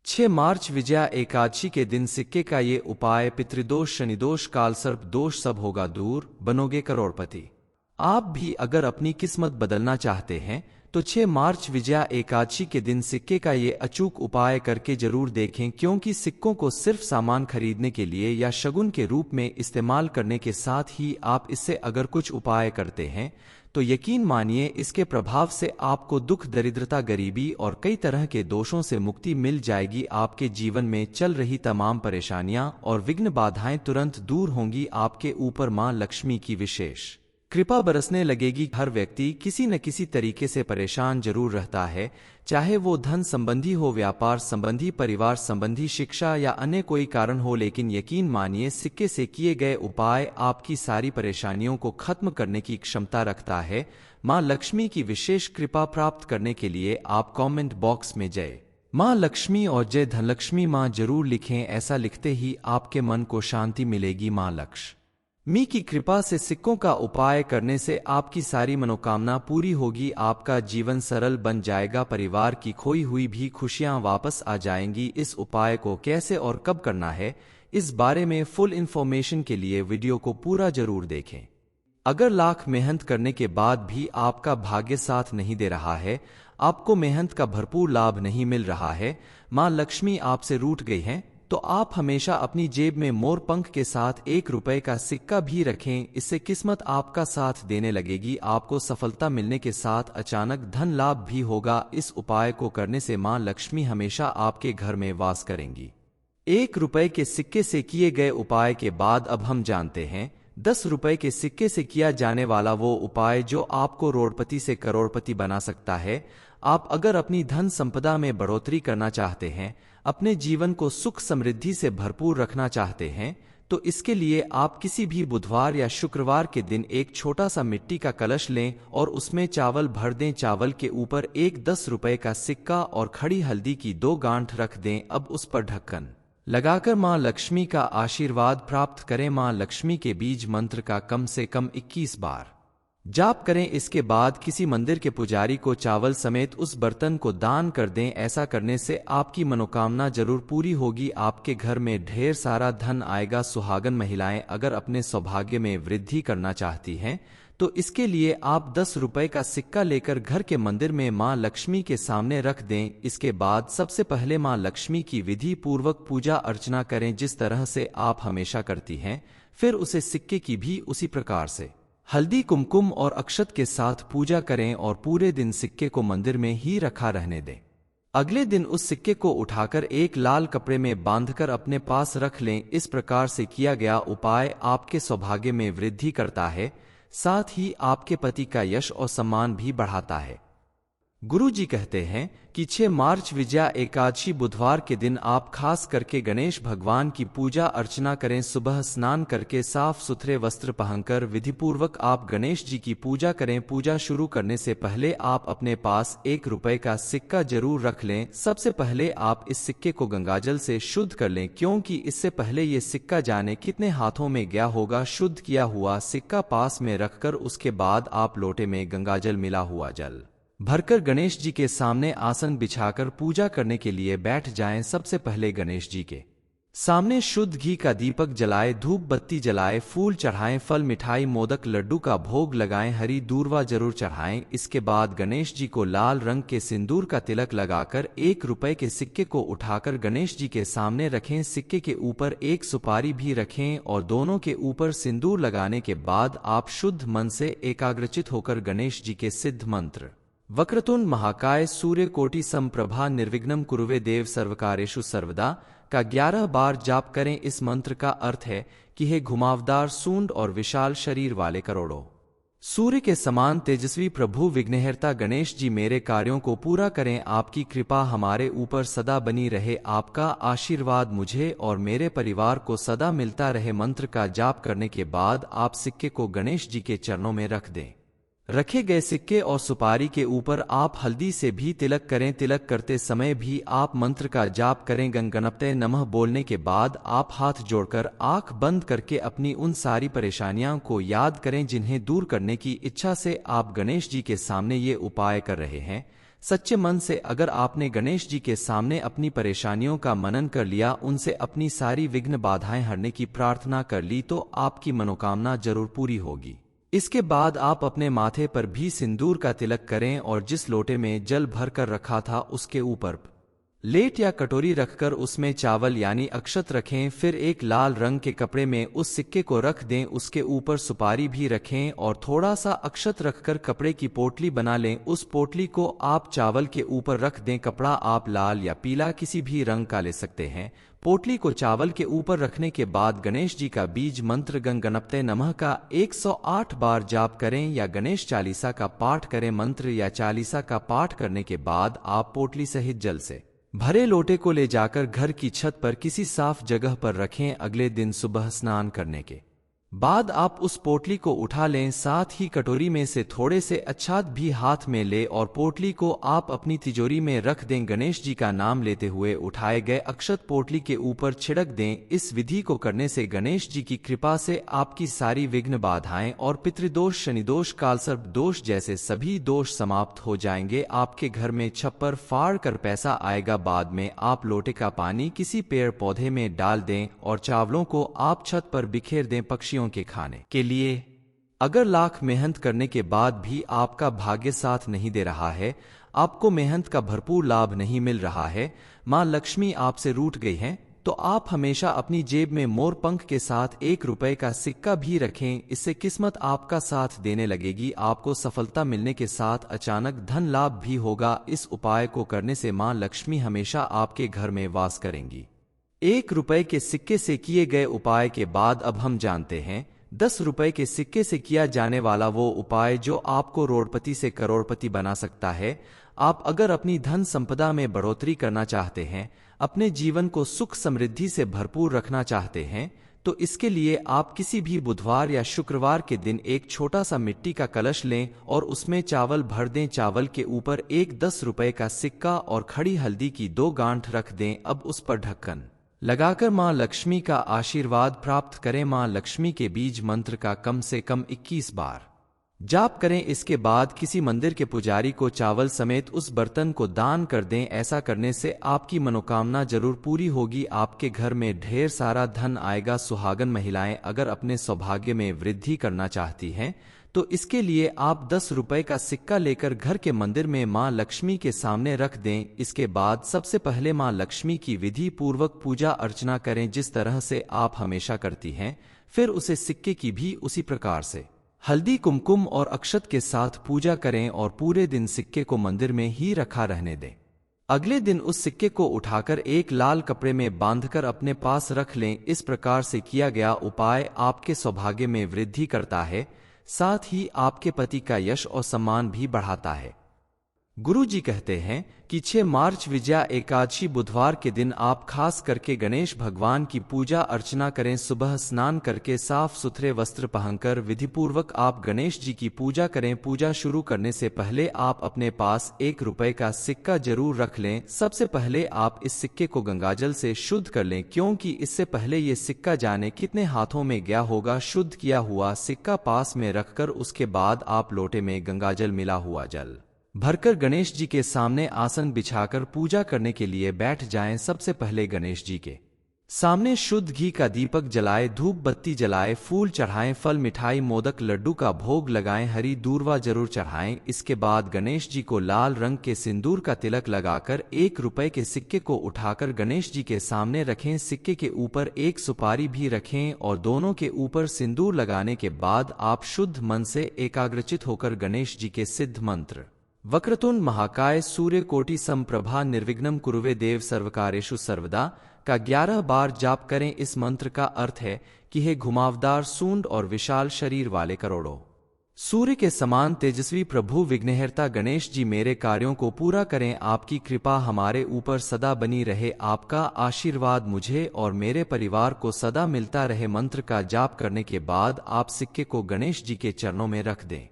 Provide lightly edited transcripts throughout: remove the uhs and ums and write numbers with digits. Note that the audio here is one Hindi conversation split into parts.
6 मार्च विजया एकादशी के दिन सिक्के का ये उपाय पितृदोष, शनिदोष, कालसर्प दोष सब होगा दूर, बनोगे करोड़पति। आप भी अगर अपनी किस्मत बदलना चाहते हैं तो 6 मार्च विजया एकादशी के दिन सिक्के का ये अचूक उपाय करके जरूर देखें, क्योंकि सिक्कों को सिर्फ सामान खरीदने के लिए या शगुन के रूप में इस्तेमाल करने के साथ ही आप इससे अगर कुछ उपाय करते हैं तो यकीन मानिए इसके प्रभाव से आपको दुख, दरिद्रता, गरीबी और कई तरह के दोषों से मुक्ति मिल जाएगी। आपके जीवन में चल रही तमाम परेशानियां और विघ्न बाधाएं तुरंत दूर होंगी। आपके ऊपर मां लक्ष्मी की विशेष कृपा बरसने लगेगी। हर व्यक्ति किसी न किसी तरीके से परेशान जरूर रहता है, चाहे वो धन संबंधी हो, व्यापार संबंधी, परिवार संबंधी, शिक्षा या अन्य कोई कारण हो, लेकिन यकीन मानिए सिक्के से किए गए उपाय आपकी सारी परेशानियों को खत्म करने की क्षमता रखता है। मां लक्ष्मी की विशेष कृपा प्राप्त करने के लिए आप कमेंट बॉक्स में जय मां लक्ष्मी और जय धनलक्ष्मी मां जरूर लिखें। ऐसा लिखते ही आपके मन को शांति मिलेगी। मां लक्ष्मी की कृपा से सिक्कों का उपाय करने से आपकी सारी मनोकामना पूरी होगी, आपका जीवन सरल बन जाएगा, परिवार की खोई हुई भी खुशियां वापस आ जाएंगी। इस उपाय को कैसे और कब करना है, इस बारे में फुल इंफॉर्मेशन के लिए वीडियो को पूरा जरूर देखें। अगर लाख मेहनत करने के बाद भी आपका भाग्य साथ नहीं दे रहा है, आपको मेहनत का भरपूर लाभ नहीं मिल रहा है, मां लक्ष्मी आपसे रूठ गई हैं, तो आप हमेशा अपनी जेब में मोर पंख के साथ 1 रुपए का सिक्का भी रखें। इससे किस्मत आपका साथ देने लगेगी, आपको सफलता मिलने के साथ अचानक धन लाभ भी होगा। इस उपाय को करने से मां लक्ष्मी हमेशा आपके घर में वास करेंगी। 1 रुपए के सिक्के से किए गए उपाय के बाद अब हम जानते हैं 10 रुपए के सिक्के से किया जाने वाला वो उपाय जो आपको रोड़पति से करोड़पति बना सकता है। आप अगर अपनी धन संपदा में बढ़ोतरी करना चाहते हैं, अपने जीवन को सुख समृद्धि से भरपूर रखना चाहते हैं, तो इसके लिए आप किसी भी बुधवार या शुक्रवार के दिन एक छोटा सा मिट्टी का कलश लें और उसमें चावल भर दें। चावल के ऊपर एक 10 रुपए का सिक्का और खड़ी हल्दी की 2 गांठ रख दें। अब उस पर ढक्कन लगाकर मां लक्ष्मी का आशीर्वाद प्राप्त करें। मां लक्ष्मी के बीज मंत्र का कम से कम 21 बार जाप करें। इसके बाद किसी मंदिर के पुजारी को चावल समेत उस बर्तन को दान कर दें। ऐसा करने से आपकी मनोकामना जरूर पूरी होगी, आपके घर में ढेर सारा धन आएगा। सुहागन महिलाएं अगर अपने सौभाग्य में वृद्धि करना चाहती हैं तो इसके लिए आप 10 रुपए का सिक्का लेकर घर के मंदिर में मां लक्ष्मी के सामने रख दें। इसके बाद सबसे पहले मां लक्ष्मी की विधि पूर्वक पूजा अर्चना करें, जिस तरह से आप हमेशा करती हैं। फिर उसे सिक्के की भी उसी प्रकार से हल्दी, कुमकुम और अक्षत के साथ पूजा करें और पूरे दिन सिक्के को मंदिर में ही रखा रहने दें। अगले दिन उस सिक्के को उठाकर एक लाल कपड़े में बांधकर अपने पास रख लें। इस प्रकार से किया गया उपाय आपके सौभाग्य में वृद्धि करता है, साथ ही आपके पति का यश और सम्मान भी बढ़ाता है। गुरु जी कहते हैं कि 6 मार्च विजया एकादशी बुधवार के दिन आप खास करके गणेश भगवान की पूजा अर्चना करें। सुबह स्नान करके साफ सुथरे वस्त्र पहनकर विधिपूर्वक आप गणेश जी की पूजा करें। पूजा शुरू करने से पहले आप अपने पास 1 रुपए का सिक्का जरूर रख लें। सबसे पहले आप इस सिक्के को गंगाजल से शुद्ध कर लें, क्योंकि इससे पहले ये सिक्का जाने कितने हाथों में गया होगा। शुद्ध किया हुआ सिक्का पास में रखकर उसके बाद आप लोटे में गंगाजल मिला हुआ जल भरकर गणेश जी के सामने आसन बिछाकर पूजा करने के लिए बैठ जाएं। सबसे पहले गणेश जी के सामने शुद्ध घी का दीपक जलाए, धूप बत्ती जलाए, फूल चढ़ाएं, फल, मिठाई, मोदक, लड्डू का भोग लगाएं, हरी दूर्वा जरूर चढ़ाएं। इसके बाद गणेश जी को लाल रंग के सिंदूर का तिलक लगाकर 1 रुपए के सिक्के को उठाकर गणेश जी के सामने रखें। सिक्के के ऊपर एक सुपारी भी रखें और दोनों के ऊपर सिंदूर लगाने के बाद आप शुद्ध मन से एकाग्रचित होकर गणेश जी के सिद्ध मंत्र वक्रतुंड महाकाय सूर्यकोटि समप्रभा निर्विघ्नं कुरुवे देव सर्वकार्येषु सर्वदा का 11 बार जाप करें। इस मंत्र का अर्थ है कि हे घुमावदार, सूंड और विशाल शरीर वाले, करोड़ों सूर्य के समान तेजस्वी प्रभु विघ्नहर्ता गणेश जी, मेरे कार्यों को पूरा करें। आपकी कृपा हमारे ऊपर सदा बनी रहे, आपका आशीर्वाद मुझे और मेरे परिवार को सदा मिलता रहे। मंत्र का जाप करने के बाद आप सिक्के को गणेश जी के चरणों में रख दें। रखे गए सिक्के और सुपारी के ऊपर आप हल्दी से भी तिलक करें। तिलक करते समय भी आप मंत्र का जाप करें। गणगणपते नमः बोलने के बाद आप हाथ जोड़कर आंख बंद करके अपनी उन सारी परेशानियों को याद करें जिन्हें दूर करने की इच्छा से आप गणेश जी के सामने ये उपाय कर रहे हैं। सच्चे मन से अगर आपने गणेश जी के सामने अपनी परेशानियों का मनन कर लिया, उनसे अपनी सारी विघ्न बाधाएं हरने की प्रार्थना कर ली, तो आपकी मनोकामना जरूर पूरी होगी। इसके बाद आप अपने माथे पर भी सिंदूर का तिलक करें और जिस लोटे में जल भर कर रखा था उसके ऊपर लेट या कटोरी रखकर उसमें चावल यानी अक्षत रखें। फिर एक लाल रंग के कपड़े में उस सिक्के को रख दें, उसके ऊपर सुपारी भी रखें और थोड़ा सा अक्षत रखकर कपड़े की पोटली बना लें। उस पोटली को आप चावल के ऊपर रख दें। कपड़ा आप लाल या पीला किसी भी रंग का ले सकते हैं। पोटली को चावल के ऊपर रखने के बाद गणेश जी का बीज मंत्र गं गणपते नमः का 108 बार जाप करें या गणेश चालीसा का पाठ करें। मंत्र या चालीसा का पाठ करने के बाद आप पोटली सहित जल से भरे लोटे को ले जाकर घर की छत पर किसी साफ जगह पर रखें। अगले दिन सुबह स्नान करने के बाद आप उस पोटली को उठा लें, साथ ही कटोरी में से थोड़े से अक्षत भी हाथ में ले और पोटली को आप अपनी तिजोरी में रख दें। गणेश जी का नाम लेते हुए उठाए गए अक्षत पोटली के ऊपर छिड़क दें। इस विधि को करने से गणेश जी की कृपा से आपकी सारी विघ्न बाधाएं और पितृदोष, शनिदोष, कालसर्प दोष जैसे सभी दोष समाप्त हो जाएंगे। आपके घर में छप्पर फाड़ कर पैसा आएगा। बाद में आप लोटे का पानी किसी पेड़ पौधे में डाल दें और चावलों को आप छत पर बिखेर दें पक्षियों के खाने के लिए। अगर लाख मेहनत करने के बाद भी आपका भाग्य साथ नहीं दे रहा है, आपको मेहनत का भरपूर लाभ नहीं मिल रहा है, मां लक्ष्मी आपसे रूठ गई हैं, तो आप हमेशा अपनी जेब में मोर पंख के साथ 1 रुपए का सिक्का भी रखें। इससे किस्मत आपका साथ देने लगेगी। आपको सफलता मिलने के साथ अचानक धन लाभ भी होगा। इस उपाय को करने से मां लक्ष्मी हमेशा आपके घर में वास करेंगी। 1 रुपए के सिक्के से किए गए उपाय के बाद अब हम जानते हैं 10 रुपए के सिक्के से किया जाने वाला वो उपाय जो आपको रोडपति से करोड़पति बना सकता है। आप अगर अपनी धन संपदा में बढ़ोतरी करना चाहते हैं, अपने जीवन को सुख समृद्धि से भरपूर रखना चाहते हैं, तो इसके लिए आप किसी भी बुधवार या शुक्रवार के दिन एक छोटा सा मिट्टी का कलश लें और उसमें चावल भर दें। चावल के ऊपर एक 10 रुपए का सिक्का और खड़ी हल्दी की 2 गांठ रख दें। अब उस पर ढक्कन लगाकर मां लक्ष्मी का आशीर्वाद प्राप्त करें। मां लक्ष्मी के बीज मंत्र का कम से कम 21 बार जाप करें। इसके बाद किसी मंदिर के पुजारी को चावल समेत उस बर्तन को दान कर दें। ऐसा करने से आपकी मनोकामना जरूर पूरी होगी। आपके घर में ढेर सारा धन आएगा। सुहागन महिलाएं अगर अपने सौभाग्य में वृद्धि करना चाहती हैं, तो इसके लिए आप 10 रुपए का सिक्का लेकर घर के मंदिर में मां लक्ष्मी के सामने रख दें। इसके बाद सबसे पहले मां लक्ष्मी की विधि पूर्वक पूजा अर्चना करें, जिस तरह से आप हमेशा करती हैं। फिर उसे सिक्के की भी उसी प्रकार से हल्दी, कुमकुम और अक्षत के साथ पूजा करें और पूरे दिन सिक्के को मंदिर में ही रखा रहने दें। अगले दिन उस सिक्के को उठाकर एक लाल कपड़े में बांधकर अपने पास रख लें। इस प्रकार से किया गया उपाय आपके सौभाग्य में वृद्धि करता है, साथ ही आपके पति का यश और सम्मान भी बढ़ाता है। गुरु जी कहते हैं कि 6 मार्च विजया एकादशी बुधवार के दिन आप खास करके गणेश भगवान की पूजा अर्चना करें। सुबह स्नान करके साफ सुथरे वस्त्र पहनकर विधिपूर्वक आप गणेश जी की पूजा करें। पूजा शुरू करने से पहले आप अपने पास 1 रुपए का सिक्का जरूर रख लें। सबसे पहले आप इस सिक्के को गंगाजल से शुद्ध कर लें, क्योंकि इससे पहले ये सिक्का जाने कितने हाथों में गया होगा। शुद्ध किया हुआ सिक्का पास में रखकर उसके बाद आप लोटे में गंगाजल मिला हुआ जल भरकर गणेश जी के सामने आसन बिछाकर पूजा करने के लिए बैठ जाएं। सबसे पहले गणेश जी के सामने शुद्ध घी का दीपक जलाएं, धूप बत्ती जलाएं, फूल चढ़ाएं, फल मिठाई मोदक लड्डू का भोग लगाएं, हरी दूर्वा जरूर चढ़ाएं। इसके बाद गणेश जी को लाल रंग के सिंदूर का तिलक लगाकर 1 रुपए के सिक्के को उठाकर गणेश जी के सामने रखें। सिक्के के ऊपर एक सुपारी भी रखें और दोनों के ऊपर सिंदूर लगाने के बाद आप शुद्ध मन से एकाग्रचित होकर गणेश जी के सिद्ध मंत्र वक्रतुंड महाकाय सूर्यकोटि समप्रभा निर्विघ्नं कुरुवे देव सर्वकार्येषु सर्वदा का 11 बार जाप करें। इस मंत्र का अर्थ है कि हे घुमावदार सूंड और विशाल शरीर वाले करोड़ों सूर्य के समान तेजस्वी प्रभु विघ्नहर्ता गणेश जी, मेरे कार्यों को पूरा करें। आपकी कृपा हमारे ऊपर सदा बनी रहे। आपका आशीर्वाद मुझे और मेरे परिवार को सदा मिलता रहे। मंत्र का जाप करने के बाद आप सिक्के को गणेश जी के चरणों में रख दें।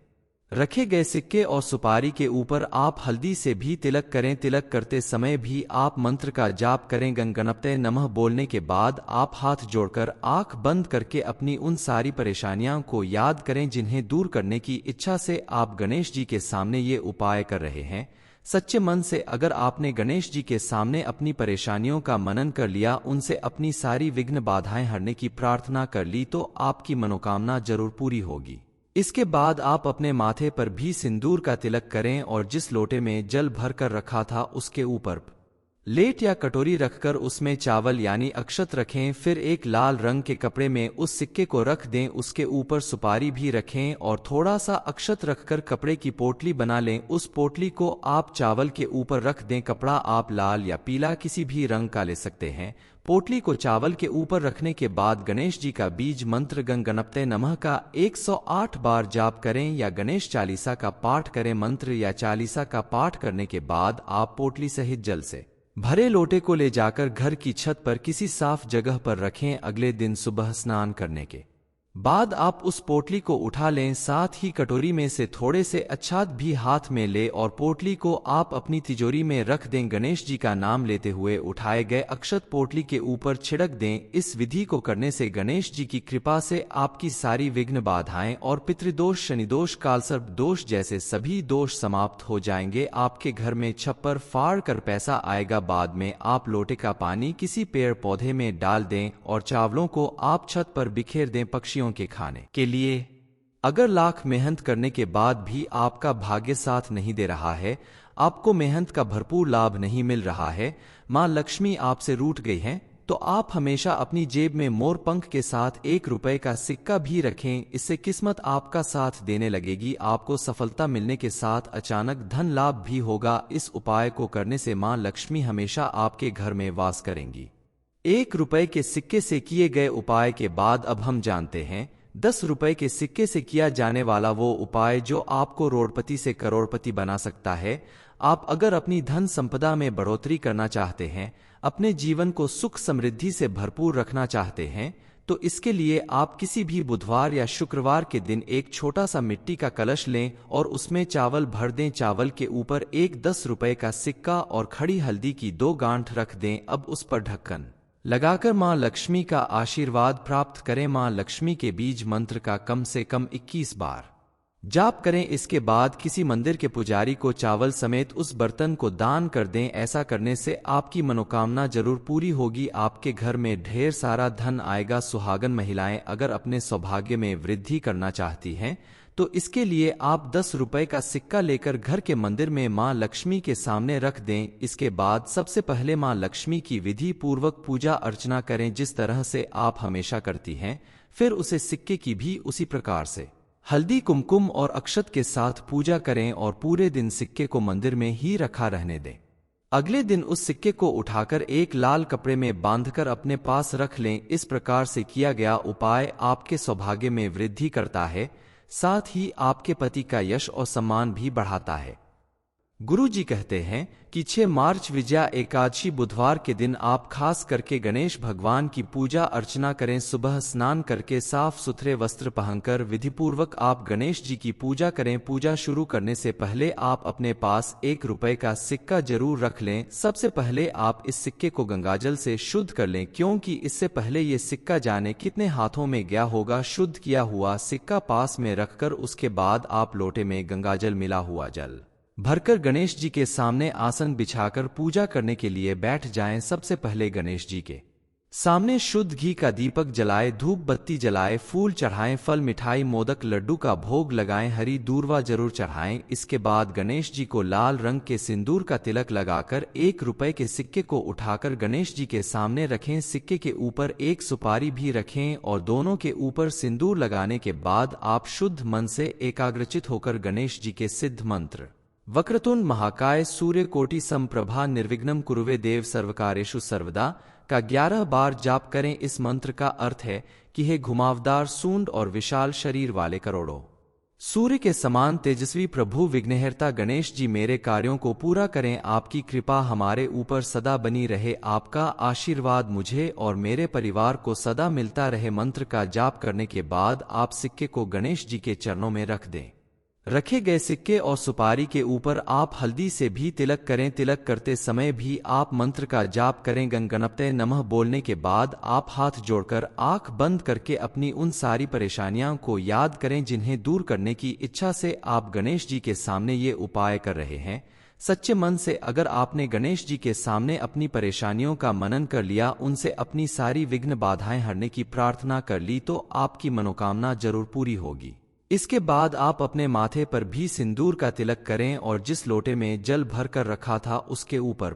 रखे गए सिक्के और सुपारी के ऊपर आप हल्दी से भी तिलक करें। तिलक करते समय भी आप मंत्र का जाप करें। गं गणपते नमः बोलने के बाद आप हाथ जोड़कर आंख बंद करके अपनी उन सारी परेशानियों को याद करें जिन्हें दूर करने की इच्छा से आप गणेश जी के सामने ये उपाय कर रहे हैं। सच्चे मन से अगर आपने गणेश जी के सामने अपनी परेशानियों का मनन कर लिया, उनसे अपनी सारी विघ्न बाधाएं हरने की प्रार्थना कर ली, तो आपकी मनोकामना जरूर पूरी होगी। इसके बाद आप अपने माथे पर भी सिंदूर का तिलक करें और जिस लोटे में जल भर कर रखा था उसके ऊपर लेट या कटोरी रखकर उसमें चावल यानी अक्षत रखें। फिर एक लाल रंग के कपड़े में उस सिक्के को रख दें, उसके ऊपर सुपारी भी रखें और थोड़ा सा अक्षत रखकर कपड़े की पोटली बना लें। उस पोटली को आप चावल के ऊपर रख दें। कपड़ा आप लाल या पीला किसी भी रंग का ले सकते हैं। पोटली को चावल के ऊपर रखने के बाद गणेश जी का बीज मंत्र गं गणपते नमः का 108 बार जाप करें या गणेश चालीसा का पाठ करें। मंत्र या चालीसा का पाठ करने के बाद आप पोटली सहित जल से भरे लोटे को ले जाकर घर की छत पर किसी साफ जगह पर रखें। अगले दिन सुबह स्नान करने के बाद आप उस पोटली को उठा लें, साथ ही कटोरी में से थोड़े से अक्षत भी हाथ में ले और पोटली को आप अपनी तिजोरी में रख दें। गणेश जी का नाम लेते हुए उठाए गए अक्षत पोटली के ऊपर छिड़क दें। इस विधि को करने से गणेश जी की कृपा से आपकी सारी विघ्न बाधाएं और पितृदोष, शनिदोष, कालसर्प दोष जैसे सभी दोष समाप्त हो जाएंगे। आपके घर में छप्पर फाड़ कर पैसा आएगा। बाद में आप लोटे का पानी किसी पेड़ पौधे में डाल दें और चावलों को आप छत पर बिखेर दें पक्षियों के खाने के लिए। अगर लाख मेहनत करने के बाद भी आपका भाग्य साथ नहीं दे रहा है, आपको मेहनत का भरपूर लाभ नहीं मिल रहा है, मां लक्ष्मी आपसे रूठ गई हैं, तो आप हमेशा अपनी जेब में मोर पंख के साथ 1 रुपए का सिक्का भी रखें। इससे किस्मत आपका साथ देने लगेगी। आपको सफलता मिलने के साथ अचानक धन लाभ भी होगा। इस उपाय को करने से मां लक्ष्मी हमेशा आपके घर में वास करेंगी। 1 रुपए के सिक्के से किए गए उपाय के बाद अब हम जानते हैं 10 रुपए के सिक्के से किया जाने वाला वो उपाय जो आपको करोड़पति से करोड़पति बना सकता है। आप अगर अपनी धन संपदा में बढ़ोतरी करना चाहते हैं, अपने जीवन को सुख समृद्धि से भरपूर रखना चाहते हैं, तो इसके लिए आप किसी भी बुधवार या शुक्रवार के दिन एक छोटा सा मिट्टी का कलश लें और उसमें चावल भर दें। चावल के ऊपर एक 10 रुपए का सिक्का और खड़ी हल्दी की 2 गांठ रख दें। अब उस पर ढक्कन लगाकर मां लक्ष्मी का आशीर्वाद प्राप्त करें। मां लक्ष्मी के बीज मंत्र का कम से कम 21 बार जाप करें। इसके बाद किसी मंदिर के पुजारी को चावल समेत उस बर्तन को दान कर दें। ऐसा करने से आपकी मनोकामना जरूर पूरी होगी। आपके घर में ढेर सारा धन आएगा। सुहागन महिलाएं अगर अपने सौभाग्य में वृद्धि करना चाहती हैं, तो इसके लिए आप 10 रुपए का सिक्का लेकर घर के मंदिर में मां लक्ष्मी के सामने रख दें। इसके बाद सबसे पहले मां लक्ष्मी की विधि पूर्वक पूजा अर्चना करें, जिस तरह से आप हमेशा करती हैं। फिर उसे सिक्के की भी उसी प्रकार से हल्दी, कुमकुम और अक्षत के साथ पूजा करें और पूरे दिन सिक्के को मंदिर में ही रखा रहने दें। अगले दिन उस सिक्के को उठाकर एक लाल कपड़े में बांधकर अपने पास रख लें। इस प्रकार से किया गया उपाय आपके सौभाग्य में वृद्धि करता है, साथ ही आपके पति का यश और सम्मान भी बढ़ाता है। गुरु जी कहते हैं कि 6 मार्च विजया एकादशी बुधवार के दिन आप खास करके गणेश भगवान की पूजा अर्चना करें। सुबह स्नान करके साफ सुथरे वस्त्र पहनकर विधिपूर्वक आप गणेश जी की पूजा करें। पूजा शुरू करने से पहले आप अपने पास 1 रुपए का सिक्का जरूर रख लें। सबसे पहले आप इस सिक्के को गंगाजल से शुद्ध कर लें, क्योंकि इससे पहले ये सिक्का जाने कितने हाथों में गया होगा। शुद्ध किया हुआ सिक्का पास में रखकर उसके बाद आप लोटे में गंगाजल मिला हुआ जल भरकर गणेश जी के सामने आसन बिछाकर पूजा करने के लिए बैठ जाएं। सबसे पहले गणेश जी के सामने शुद्ध घी का दीपक जलाए, धूप बत्ती जलाए, फूल चढ़ाएं, फल मिठाई मोदक लड्डू का भोग लगाएं, हरी दूर्वा जरूर चढ़ाएं। इसके बाद गणेश जी को लाल रंग के सिंदूर का तिलक लगाकर 1 रुपए के सिक्के को उठाकर गणेश जी के सामने रखें। सिक्के के ऊपर एक सुपारी भी रखें और दोनों के ऊपर सिंदूर लगाने के बाद आप शुद्ध मन से एकाग्रचित होकर गणेश जी के सिद्ध मंत्र वक्रतुंड महाकाय सूर्यकोटि समप्रभा निर्विघ्नं कुरुवे देव सर्वकार्येषु सर्वदा का 11 बार जाप करें। इस मंत्र का अर्थ है कि हे घुमावदार, सूंड और विशाल शरीर वाले करोड़ों सूर्य के समान तेजस्वी प्रभु विघ्नहर्ता गणेश जी, मेरे कार्यों को पूरा करें। आपकी कृपा हमारे ऊपर सदा बनी रहे। आपका आशीर्वाद मुझे और मेरे परिवार को सदा मिलता रहे। मंत्र का जाप करने के बाद आप सिक्के को गणेश जी के चरणों में रख दें। रखे गए सिक्के और सुपारी के ऊपर आप हल्दी से भी तिलक करें। तिलक करते समय भी आप मंत्र का जाप करें। गं गणपते नमः बोलने के बाद आप हाथ जोड़कर आंख बंद करके अपनी उन सारी परेशानियों को याद करें जिन्हें दूर करने की इच्छा से आप गणेश जी के सामने ये उपाय कर रहे हैं। सच्चे मन से अगर आपने गणेश जी के सामने अपनी परेशानियों का मनन कर लिया, उनसे अपनी सारी विघ्न बाधाएं हरने की प्रार्थना कर ली, तो आपकी मनोकामना जरूर पूरी होगी। इसके बाद आप अपने माथे पर भी सिंदूर का तिलक करें और जिस लोटे में जल भर कर रखा था उसके ऊपर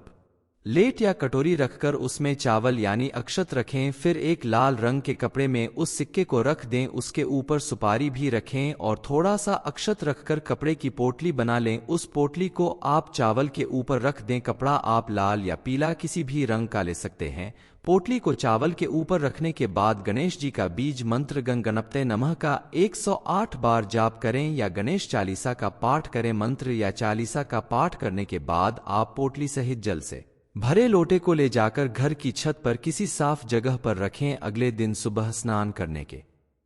लेट या कटोरी रखकर उसमें चावल यानी अक्षत रखें। फिर एक लाल रंग के कपड़े में उस सिक्के को रख दें, उसके ऊपर सुपारी भी रखें और थोड़ा सा अक्षत रखकर कपड़े की पोटली बना लें। उस पोटली को आप चावल के ऊपर रख दें। कपड़ा आप लाल या पीला किसी भी रंग का ले सकते हैं। पोटली को चावल के ऊपर रखने के बाद गणेश जी का बीज मंत्र गं गणपते नमः का 108 बार जाप करें या गणेश चालीसा का पाठ करें। मंत्र या चालीसा का पाठ करने के बाद आप पोटली सहित जल से भरे लोटे को ले जाकर घर की छत पर किसी साफ जगह पर रखें। अगले दिन सुबह स्नान करने के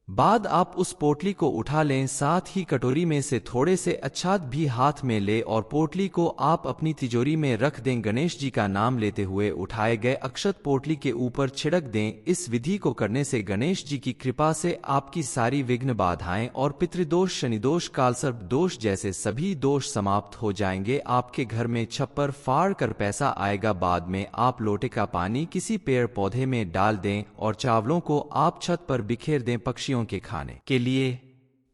बाद आप उस पोटली को उठा लें, साथ ही कटोरी में से थोड़े से अक्षत भी हाथ में ले और पोटली को आप अपनी तिजोरी में रख दें। गणेश जी का नाम लेते हुए उठाए गए अक्षत पोटली के ऊपर छिड़क दें। इस विधि को करने से गणेश जी की कृपा से आपकी सारी विघ्न बाधाएं और पितृदोष, शनिदोष, कालसर्प दोष जैसे सभी दोष समाप्त हो जाएंगे। आपके घर में छप्पर फाड़ कर पैसा आएगा। बाद में आप लोटे का पानी किसी पेड़ पौधे में डाल दें और चावलों को आप छत पर बिखेर दें पक्षियों के खाने के लिए।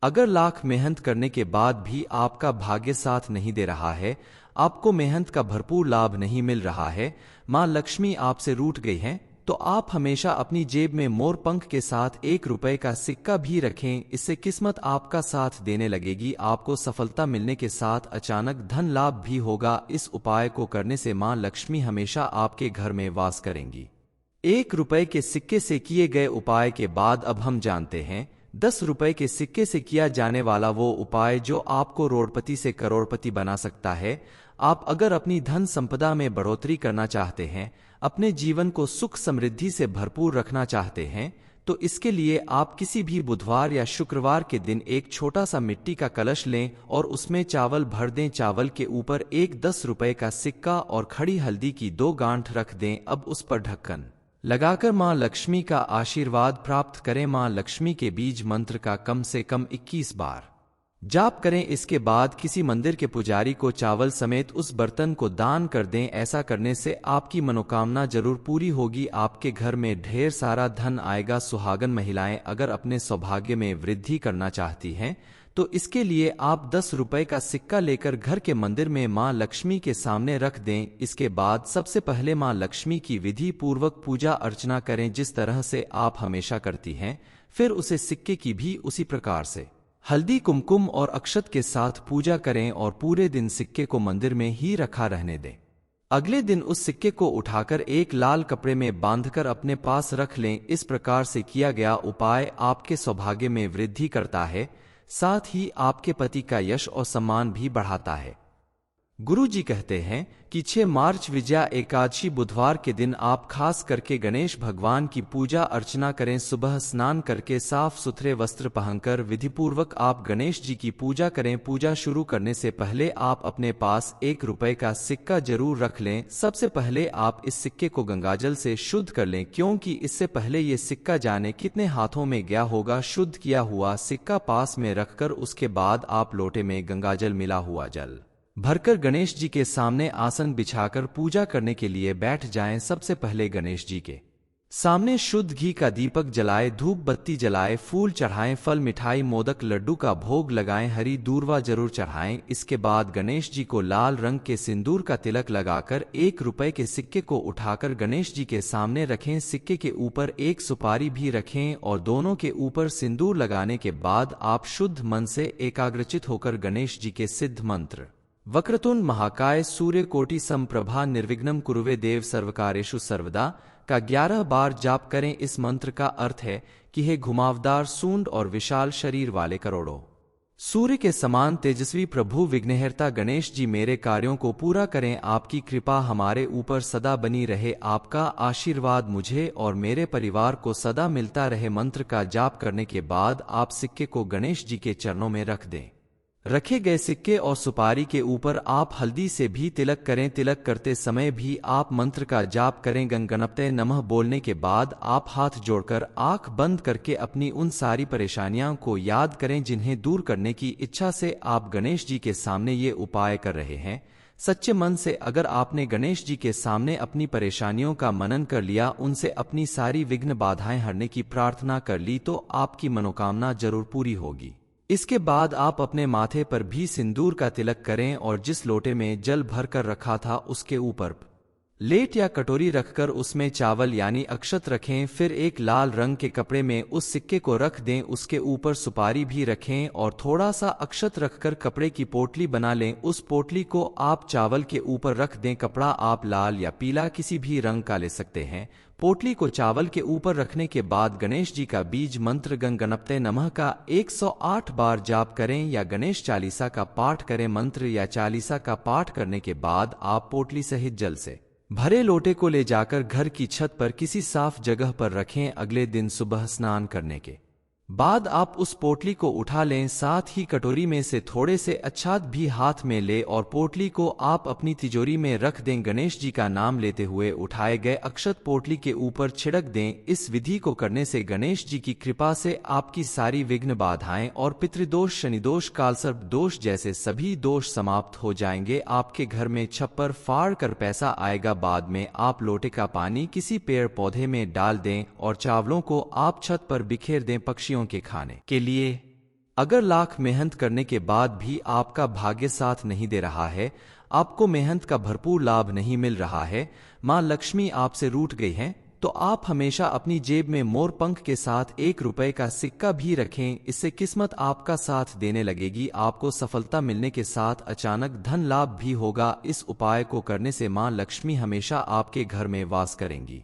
अगर लाख मेहनत करने के बाद भी आपका भाग्य साथ नहीं दे रहा है, आपको मेहनत का भरपूर लाभ नहीं मिल रहा है, मां लक्ष्मी आपसे रूठ गई हैं, तो आप हमेशा अपनी जेब में मोर पंख के साथ 1 रुपए का सिक्का भी रखें। इससे किस्मत आपका साथ देने लगेगी। आपको सफलता मिलने के साथ अचानक धन लाभ भी होगा। इस उपाय को करने से मां लक्ष्मी हमेशा आपके घर में वास करेंगी। 1 रुपए के सिक्के से किए गए उपाय के बाद अब हम जानते हैं 10 रुपए के सिक्के से किया जाने वाला वो उपाय जो आपको करोड़पति से करोड़पति बना सकता है। आप अगर अपनी धन संपदा में बढ़ोतरी करना चाहते हैं, अपने जीवन को सुख समृद्धि से भरपूर रखना चाहते हैं, तो इसके लिए आप किसी भी बुधवार या शुक्रवार के दिन एक छोटा सा मिट्टी का कलश लें और उसमें चावल भर दें। चावल के ऊपर एक 10 रुपए का सिक्का और खड़ी हल्दी की 2 गांठ रख दें। अब उस पर ढक्कन लगाकर मां लक्ष्मी का आशीर्वाद प्राप्त करें। मां लक्ष्मी के बीज मंत्र का कम से कम 21 बार जाप करें। इसके बाद किसी मंदिर के पुजारी को चावल समेत उस बर्तन को दान कर दें। ऐसा करने से आपकी मनोकामना जरूर पूरी होगी। आपके घर में ढेर सारा धन आएगा। सुहागन महिलाएं अगर अपने सौभाग्य में वृद्धि करना चाहती हैं, तो इसके लिए आप 10 रुपए का सिक्का लेकर घर के मंदिर में मां लक्ष्मी के सामने रख दें। इसके बाद सबसे पहले मां लक्ष्मी की विधि पूर्वक पूजा अर्चना करें, जिस तरह से आप हमेशा करती हैं। फिर उसे सिक्के की भी उसी प्रकार से हल्दी, कुमकुम और अक्षत के साथ पूजा करें और पूरे दिन सिक्के को मंदिर में ही रखा रहने दें। अगले दिन उस सिक्के को उठाकर एक लाल कपड़े में बांधकर अपने पास रख लें। इस प्रकार से किया गया उपाय आपके सौभाग्य में वृद्धि करता है, साथ ही आपके पति का यश और सम्मान भी बढ़ाता है। गुरु जी कहते हैं कि 6 मार्च विजया एकादशी बुधवार के दिन आप खास करके गणेश भगवान की पूजा अर्चना करें। सुबह स्नान करके साफ सुथरे वस्त्र पहनकर विधिपूर्वक आप गणेश जी की पूजा करें। पूजा शुरू करने से पहले आप अपने पास 1 रुपए का सिक्का जरूर रख लें। सबसे पहले आप इस सिक्के को गंगाजल से शुद्ध कर लें, क्योंकि इससे पहले ये सिक्का जाने कितने हाथों में गया होगा। शुद्ध किया हुआ सिक्का पास में रखकर उसके बाद आप लोटे में गंगाजल मिला हुआ जल भरकर गणेश जी के सामने आसन बिछाकर पूजा करने के लिए बैठ जाएं। सबसे पहले गणेश जी के सामने शुद्ध घी का दीपक जलाएं, धूप बत्ती जलाएं, फूल चढ़ाएं, फल मिठाई मोदक लड्डू का भोग लगाएं, हरी दूर्वा जरूर चढ़ाएं। इसके बाद गणेश जी को लाल रंग के सिंदूर का तिलक लगाकर 1 रुपए के सिक्के को उठाकर गणेश जी के सामने रखें। सिक्के के ऊपर एक सुपारी भी रखें और दोनों के ऊपर सिंदूर लगाने के बाद आप शुद्ध मन से एकाग्रचित होकर गणेश जी के सिद्ध मंत्र वक्रतुंड महाकाय सूर्यकोटि समप्रभा निर्विघ्नं कुरुवे देव सर्वकार्येषु सर्वदा का 11 बार जाप करें। इस मंत्र का अर्थ है कि हे घुमावदार सूंड और विशाल शरीर वाले करोड़ों सूर्य के समान तेजस्वी प्रभु विघ्नहर्ता गणेश जी, मेरे कार्यों को पूरा करें। आपकी कृपा हमारे ऊपर सदा बनी रहे। आपका आशीर्वाद मुझे और मेरे परिवार को सदा मिलता रहे। मंत्र का जाप करने के बाद आप सिक्के को गणेश जी के चरणों में रख दें। रखे गए सिक्के और सुपारी के ऊपर आप हल्दी से भी तिलक करें। तिलक करते समय भी आप मंत्र का जाप करें। गं गणपते नमः बोलने के बाद आप हाथ जोड़कर आंख बंद करके अपनी उन सारी परेशानियों को याद करें जिन्हें दूर करने की इच्छा से आप गणेश जी के सामने ये उपाय कर रहे हैं। सच्चे मन से अगर आपने गणेश जी के सामने अपनी परेशानियों का मनन कर लिया, उनसे अपनी सारी विघ्न बाधाएं हरने की प्रार्थना कर ली, तो आपकी मनोकामना जरूर पूरी होगी। इसके बाद आप अपने माथे पर भी सिंदूर का तिलक करें और जिस लोटे में जल भर कर रखा था उसके ऊपर लेट या कटोरी रखकर उसमें चावल यानी अक्षत रखें। फिर एक लाल रंग के कपड़े में उस सिक्के को रख दें, उसके ऊपर सुपारी भी रखें और थोड़ा सा अक्षत रखकर कपड़े की पोटली बना लें। उस पोटली को आप चावल के ऊपर रख दें। कपड़ा आप लाल या पीला किसी भी रंग का ले सकते हैं। पोटली को चावल के ऊपर रखने के बाद गणेश जी का बीज मंत्र गं गणपते नमः का 108 बार जाप करें या गणेश चालीसा का पाठ करें। मंत्र या चालीसा का पाठ करने के बाद आप पोटली सहित जल से भरे लोटे को ले जाकर घर की छत पर किसी साफ जगह पर रखें। अगले दिन सुबह स्नान करने के बाद आप उस पोटली को उठा लें, साथ ही कटोरी में से थोड़े से अक्षत भी हाथ में ले और पोटली को आप अपनी तिजोरी में रख दें। गणेश जी का नाम लेते हुए उठाए गए अक्षत पोटली के ऊपर छिड़क दें। इस विधि को करने से गणेश जी की कृपा से आपकी सारी विघ्न बाधाएं और पितृदोष, शनिदोष, कालसर्प दोष जैसे सभी दोष समाप्त हो जाएंगे। आपके घर में छप्पर फाड़ कर पैसा आएगा। बाद में आप लोटे का पानी किसी पेड़ पौधे में डाल दें और चावलों को आप छत पर बिखेर दें पक्षियों के खाने के लिए। अगर लाख मेहनत करने के बाद भी आपका भाग्य साथ नहीं दे रहा है, आपको मेहनत का भरपूर लाभ नहीं मिल रहा है, मां लक्ष्मी आपसे रूठ गई हैं, तो आप हमेशा अपनी जेब में मोर पंख के साथ 1 रुपए का सिक्का भी रखें। इससे किस्मत आपका साथ देने लगेगी। आपको सफलता मिलने के साथ अचानक धन लाभ भी होगा। इस उपाय को करने से मां लक्ष्मी हमेशा आपके घर में वास करेंगी।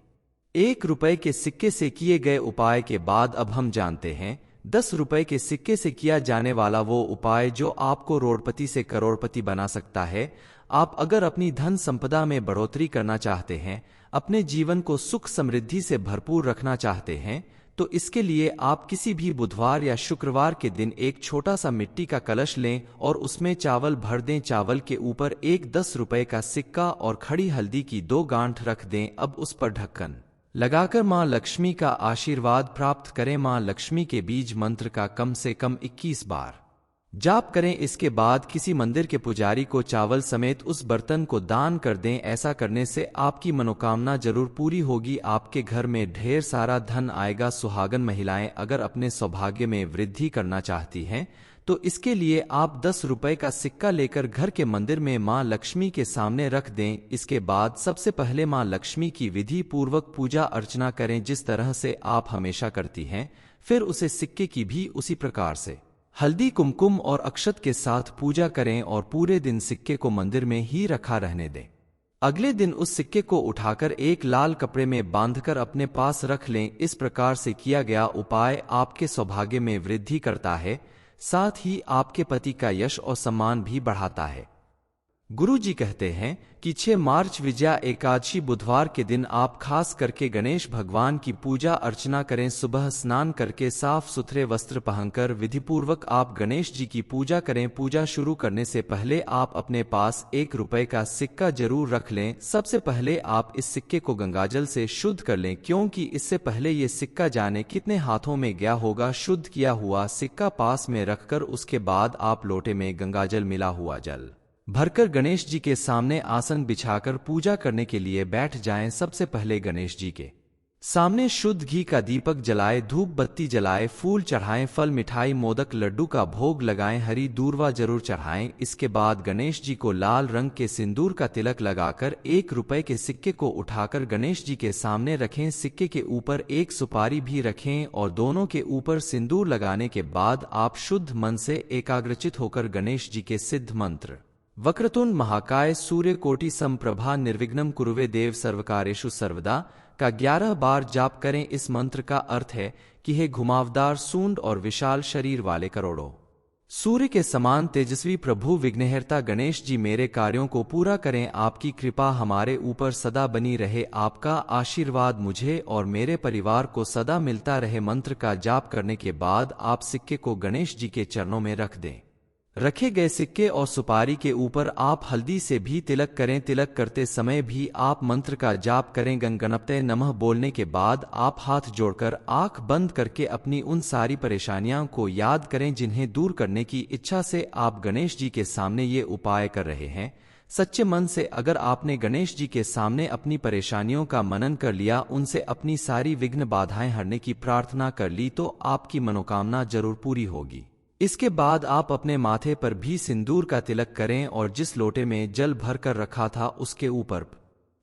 1 रुपए के सिक्के से किए गए उपाय के बाद अब हम जानते हैं 10 रुपए के सिक्के से किया जाने वाला वो उपाय जो आपको करोड़पति से करोड़पति बना सकता है। आप अगर अपनी धन संपदा में बढ़ोतरी करना चाहते हैं, अपने जीवन को सुख समृद्धि से भरपूर रखना चाहते हैं, तो इसके लिए आप किसी भी बुधवार या शुक्रवार के दिन एक छोटा सा मिट्टी का कलश लें और उसमें चावल भर दें। चावल के ऊपर एक 10 रुपए का सिक्का और खड़ी हल्दी की 2 गांठ रख दें। अब उस पर ढक्कन लगाकर मां लक्ष्मी का आशीर्वाद प्राप्त करें। मां लक्ष्मी के बीज मंत्र का कम से कम 21 बार जाप करें। इसके बाद किसी मंदिर के पुजारी को चावल समेत उस बर्तन को दान कर दें। ऐसा करने से आपकी मनोकामना जरूर पूरी होगी। आपके घर में ढेर सारा धन आएगा। सुहागन महिलाएं अगर अपने सौभाग्य में वृद्धि करना चाहती हैं, तो इसके लिए आप 10 रुपए का सिक्का लेकर घर के मंदिर में मां लक्ष्मी के सामने रख दें। इसके बाद सबसे पहले मां लक्ष्मी की विधि पूर्वक पूजा अर्चना करें, जिस तरह से आप हमेशा करती हैं। फिर उसे सिक्के की भी उसी प्रकार से हल्दी, कुमकुम और अक्षत के साथ पूजा करें और पूरे दिन सिक्के को मंदिर में ही रखा रहने दें। अगले दिन उस सिक्के को उठाकर एक लाल कपड़े में बांधकर अपने पास रख लें। इस प्रकार से किया गया उपाय आपके सौभाग्य में वृद्धि करता है, साथ ही आपके पति का यश और सम्मान भी बढ़ाता है। गुरु जी कहते हैं कि 6 मार्च विजया एकादशी बुधवार के दिन आप खास करके गणेश भगवान की पूजा अर्चना करें। सुबह स्नान करके साफ सुथरे वस्त्र पहनकर विधिपूर्वक आप गणेश जी की पूजा करें। पूजा शुरू करने से पहले आप अपने पास 1 रुपए का सिक्का जरूर रख लें। सबसे पहले आप इस सिक्के को गंगाजल से शुद्ध कर लें, क्योंकि इससे पहले ये सिक्का जाने कितने हाथों में गया होगा। शुद्ध किया हुआ सिक्का पास में रखकर उसके बाद आप लोटे में गंगाजल मिला हुआ जल भरकर गणेश जी के सामने आसन बिछाकर पूजा करने के लिए बैठ जाएं। सबसे पहले गणेश जी के सामने शुद्ध घी का दीपक जलाए, धूप बत्ती जलाए, फूल चढ़ाएं, फल मिठाई मोदक लड्डू का भोग लगाएं, हरी दूर्वा जरूर चढ़ाएं। इसके बाद गणेश जी को लाल रंग के सिंदूर का तिलक लगाकर 1 रुपए के सिक्के को उठाकर गणेश जी के सामने रखें। सिक्के के ऊपर एक सुपारी भी रखें और दोनों के ऊपर सिंदूर लगाने के बाद आप शुद्ध मन से एकाग्रचित होकर गणेश जी के सिद्ध मंत्र वक्रतुंड महाकाय सूर्यकोटि समप्रभा निर्विघ्नं कुरुवे देव सर्वकार्येषु सर्वदा का 11 बार जाप करें। इस मंत्र का अर्थ है कि हे घुमावदार, सूंड और विशाल शरीर वाले करोड़ों सूर्य के समान तेजस्वी प्रभु विघ्नहर्ता गणेश जी, मेरे कार्यों को पूरा करें। आपकी कृपा हमारे ऊपर सदा बनी रहे। आपका आशीर्वाद मुझे और मेरे परिवार को सदा मिलता रहे। मंत्र का जाप करने के बाद आप सिक्के को गणेश जी के चरणों में रख दें। रखे गए सिक्के और सुपारी के ऊपर आप हल्दी से भी तिलक करें। तिलक करते समय भी आप मंत्र का जाप करें। गं गणपते नमः बोलने के बाद आप हाथ जोड़कर आंख बंद करके अपनी उन सारी परेशानियों को याद करें जिन्हें दूर करने की इच्छा से आप गणेश जी के सामने ये उपाय कर रहे हैं। सच्चे मन से अगर आपने गणेश जी के सामने अपनी परेशानियों का मनन कर लिया, उनसे अपनी सारी विघ्न बाधाएं हरने की प्रार्थना कर ली, तो आपकी मनोकामना जरूर पूरी होगी। इसके बाद आप अपने माथे पर भी सिंदूर का तिलक करें और जिस लोटे में जल भर कर रखा था उसके ऊपर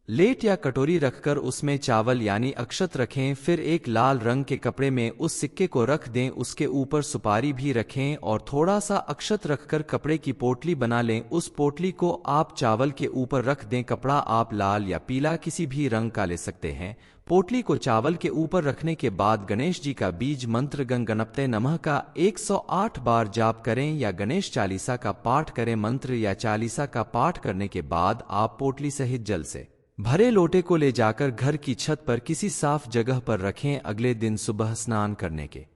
लेट या कटोरी रखकर उसमें चावल यानी अक्षत रखें। फिर एक लाल रंग के कपड़े में उस सिक्के को रख दें, उसके ऊपर सुपारी भी रखें और थोड़ा सा अक्षत रखकर कपड़े की पोटली बना लें। उस पोटली को आप चावल के ऊपर रख दें। कपड़ा आप लाल या पीला किसी भी रंग का ले सकते हैं। पोटली को चावल के ऊपर रखने के बाद गणेश जी का बीज मंत्र गं गणपते नमः का 108 बार जाप करें या गणेश चालीसा का पाठ करें। मंत्र या चालीसा का पाठ करने के बाद आप पोटली सहित जल से भरे लोटे को ले जाकर घर की छत पर किसी साफ जगह पर रखें। अगले दिन सुबह स्नान करने के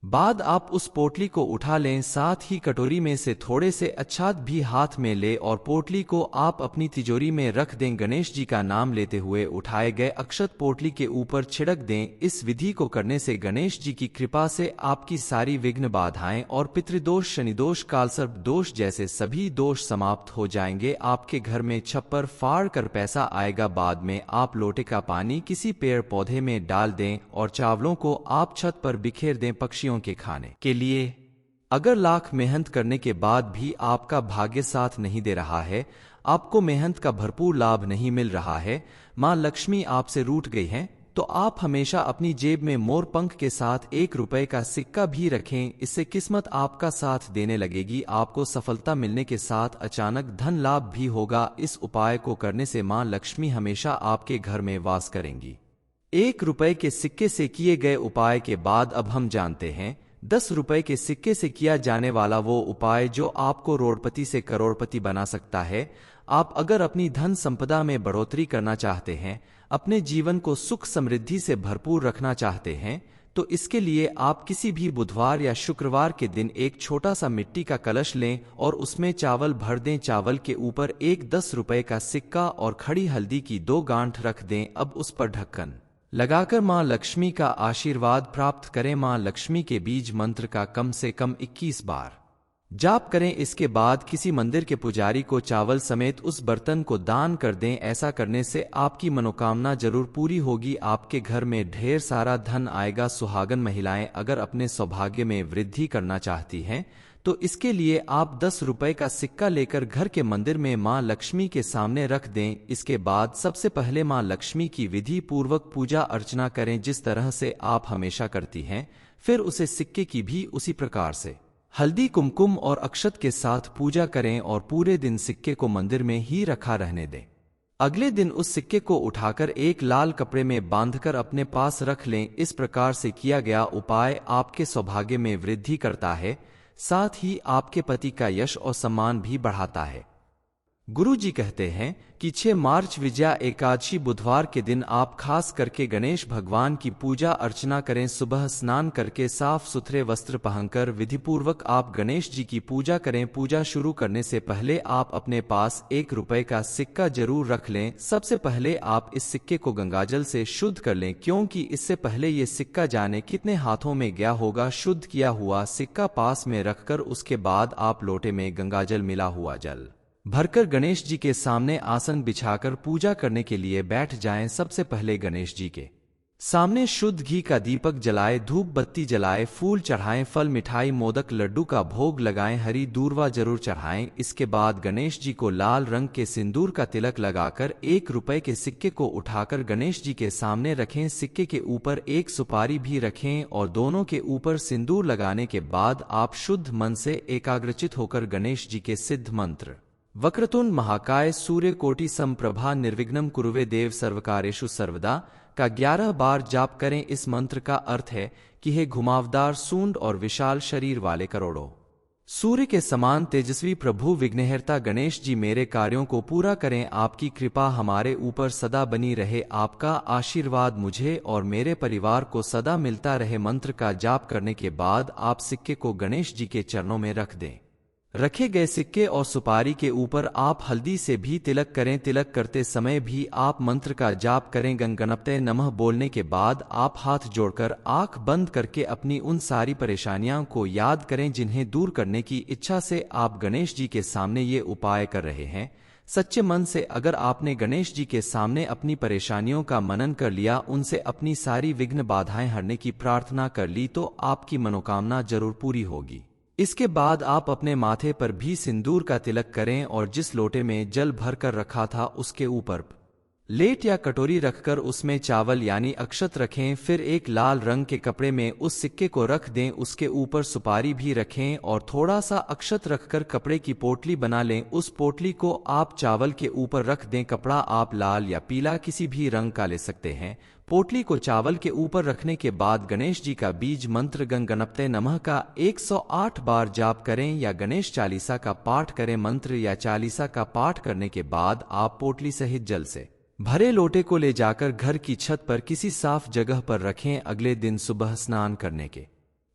बाद आप उस पोटली को उठा लें, साथ ही कटोरी में से थोड़े से अक्षत भी हाथ में ले और पोटली को आप अपनी तिजोरी में रख दें। गणेश जी का नाम लेते हुए उठाए गए अक्षत पोटली के ऊपर छिड़क दें। इस विधि को करने से गणेश जी की कृपा से आपकी सारी विघ्न बाधाएं और पितृदोष, शनिदोष, कालसर्प दोष जैसे सभी दोष समाप्त हो जाएंगे। आपके घर में छप्पर फाड़ कर पैसा आएगा। बाद में आप लोटे का पानी किसी पेड़ पौधे में डाल दें और चावलों को आप छत पर बिखेर दें पक्षियों के खाने के लिए। अगर लाख मेहनत करने के बाद भी आपका भाग्य साथ नहीं दे रहा है, आपको मेहनत का भरपूर लाभ नहीं मिल रहा है, मां लक्ष्मी आपसे रूठ गई हैं, तो आप हमेशा अपनी जेब में मोर पंख के साथ 1 रुपए का सिक्का भी रखें। इससे किस्मत आपका साथ देने लगेगी। आपको सफलता मिलने के साथ अचानक धन लाभ भी होगा। इस उपाय को करने से मां लक्ष्मी हमेशा आपके घर में वास करेंगी। 1 रुपए के सिक्के से किए गए उपाय के बाद अब हम जानते हैं 10 रुपए के सिक्के से किया जाने वाला वो उपाय जो आपको करोड़पति से करोड़पति बना सकता है। आप अगर अपनी धन संपदा में बढ़ोतरी करना चाहते हैं, अपने जीवन को सुख समृद्धि से भरपूर रखना चाहते हैं, तो इसके लिए आप किसी भी बुधवार या शुक्रवार के दिन एक छोटा सा मिट्टी का कलश लें और उसमें चावल भर दें। चावल के ऊपर एक 10 रुपए का सिक्का और खड़ी हल्दी की 2 गांठ रख दें। अब उस पर ढक्कन लगाकर मां लक्ष्मी का आशीर्वाद प्राप्त करें। मां लक्ष्मी के बीज मंत्र का कम से कम 21 बार जाप करें। इसके बाद किसी मंदिर के पुजारी को चावल समेत उस बर्तन को दान कर दें। ऐसा करने से आपकी मनोकामना जरूर पूरी होगी। आपके घर में ढेर सारा धन आएगा। सुहागन महिलाएं अगर अपने सौभाग्य में वृद्धि करना चाहती हैं, तो इसके लिए आप 10 रुपए का सिक्का लेकर घर के मंदिर में मां लक्ष्मी के सामने रख दें। इसके बाद सबसे पहले मां लक्ष्मी की विधि पूर्वक पूजा अर्चना करें, जिस तरह से आप हमेशा करती हैं। फिर उसे सिक्के की भी उसी प्रकार से हल्दी, कुमकुम और अक्षत के साथ पूजा करें और पूरे दिन सिक्के को मंदिर में ही रखा रहने दें। अगले दिन उस सिक्के को उठाकर एक लाल कपड़े में बांधकर अपने पास रख लें। इस प्रकार से किया गया उपाय आपके सौभाग्य में वृद्धि करता है, साथ ही आपके पति का यश और सम्मान भी बढ़ाता है। गुरु जी कहते हैं कि 6 मार्च विजया एकादशी बुधवार के दिन आप खास करके गणेश भगवान की पूजा अर्चना करें। सुबह स्नान करके साफ सुथरे वस्त्र पहनकर विधिपूर्वक आप गणेश जी की पूजा करें। पूजा शुरू करने से पहले आप अपने पास 1 रुपए का सिक्का जरूर रख लें। सबसे पहले आप इस सिक्के को गंगाजल से शुद्ध कर लें, क्योंकि इससे पहले ये सिक्का जाने कितने हाथों में गया होगा। शुद्ध किया हुआ सिक्का पास में रखकर उसके बाद आप लोटे में गंगाजल मिला हुआ जल भरकर गणेश जी के सामने आसन बिछाकर पूजा करने के लिए बैठ जाएं। सबसे पहले गणेश जी के सामने शुद्ध घी का दीपक जलाएं, धूप बत्ती जलाएं, फूल चढ़ाएं, फल मिठाई मोदक लड्डू का भोग लगाएं, हरी दूर्वा जरूर चढ़ाएं। इसके बाद गणेश जी को लाल रंग के सिंदूर का तिलक लगाकर 1 रुपए के सिक्के को उठाकर गणेश जी के सामने रखें। सिक्के के ऊपर एक सुपारी भी रखें और दोनों के ऊपर सिंदूर लगाने के बाद आप शुद्ध मन से एकाग्रचित होकर गणेश जी के सिद्ध मंत्र वक्रतुंड महाकाय सूर्यकोटि समप्रभा निर्विघ्नं कुरुवे देव सर्वकार्येषु सर्वदा का 11 बार जाप करें। इस मंत्र का अर्थ है कि हे घुमावदार सूंड और विशाल शरीर वाले करोड़ों सूर्य के समान तेजस्वी प्रभु विघ्नहर्ता गणेश जी, मेरे कार्यों को पूरा करें। आपकी कृपा हमारे ऊपर सदा बनी रहे। आपका आशीर्वाद मुझे और मेरे परिवार को सदा मिलता रहे। मंत्र का जाप करने के बाद आप सिक्के को गणेश जी के चरणों में रख दें। रखे गए सिक्के और सुपारी के ऊपर आप हल्दी से भी तिलक करें। तिलक करते समय भी आप मंत्र का जाप करें। गं गणपते नमः बोलने के बाद आप हाथ जोड़कर आंख बंद करके अपनी उन सारी परेशानियों को याद करें जिन्हें दूर करने की इच्छा से आप गणेश जी के सामने ये उपाय कर रहे हैं। सच्चे मन से अगर आपने गणेश जी के सामने अपनी परेशानियों का मनन कर लिया, उनसे अपनी सारी विघ्न बाधाएं हरने की प्रार्थना कर ली, तो आपकी मनोकामना जरूर पूरी होगी। इसके बाद आप अपने माथे पर भी सिंदूर का तिलक करें और जिस लोटे में जल भर कर रखा था उसके ऊपर लेट या कटोरी रखकर उसमें चावल यानी अक्षत रखें। फिर एक लाल रंग के कपड़े में उस सिक्के को रख दें, उसके ऊपर सुपारी भी रखें और थोड़ा सा अक्षत रखकर कपड़े की पोटली बना लें। उस पोटली को आप चावल के ऊपर रख दें। कपड़ा आप लाल या पीला किसी भी रंग का ले सकते हैं। पोटली को चावल के ऊपर रखने के बाद गणेश जी का बीज मंत्र गं गणपते नमः का 108 बार जाप करें या गणेश चालीसा का पाठ करें। मंत्र या चालीसा का पाठ करने के बाद आप पोटली सहित जल से भरे लोटे को ले जाकर घर की छत पर किसी साफ जगह पर रखें। अगले दिन सुबह स्नान करने के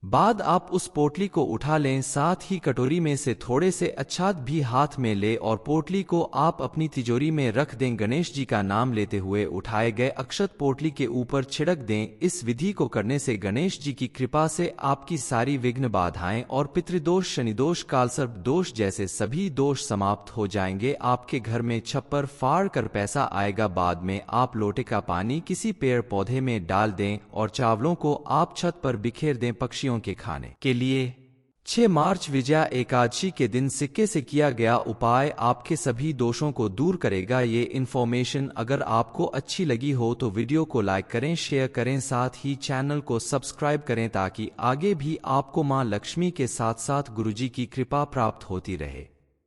बाद आप उस पोटली को उठा लें, साथ ही कटोरी में से थोड़े से अक्षत भी हाथ में ले और पोटली को आप अपनी तिजोरी में रख दें। गणेश जी का नाम लेते हुए उठाए गए अक्षत पोटली के ऊपर छिड़क दें। इस विधि को करने से गणेश जी की कृपा से आपकी सारी विघ्न बाधाएं और पितृदोष, शनिदोष, कालसर्प दोष जैसे सभी दोष समाप्त हो जाएंगे। आपके घर में छप्पर फाड़ कर पैसा आएगा। बाद में आप लोटे का पानी किसी पेड़ पौधे में डाल दें और चावलों को आप छत पर बिखेर दें पक्षियों के खाने के लिए। 6 मार्च विजया एकादशी के दिन सिक्के से किया गया उपाय आपके सभी दोषों को दूर करेगा। ये इन्फॉर्मेशन अगर आपको अच्छी लगी हो तो वीडियो को लाइक करें, शेयर करें, साथ ही चैनल को सब्सक्राइब करें ताकि आगे भी आपको मां लक्ष्मी के साथ साथ गुरुजी की कृपा प्राप्त होती रहे।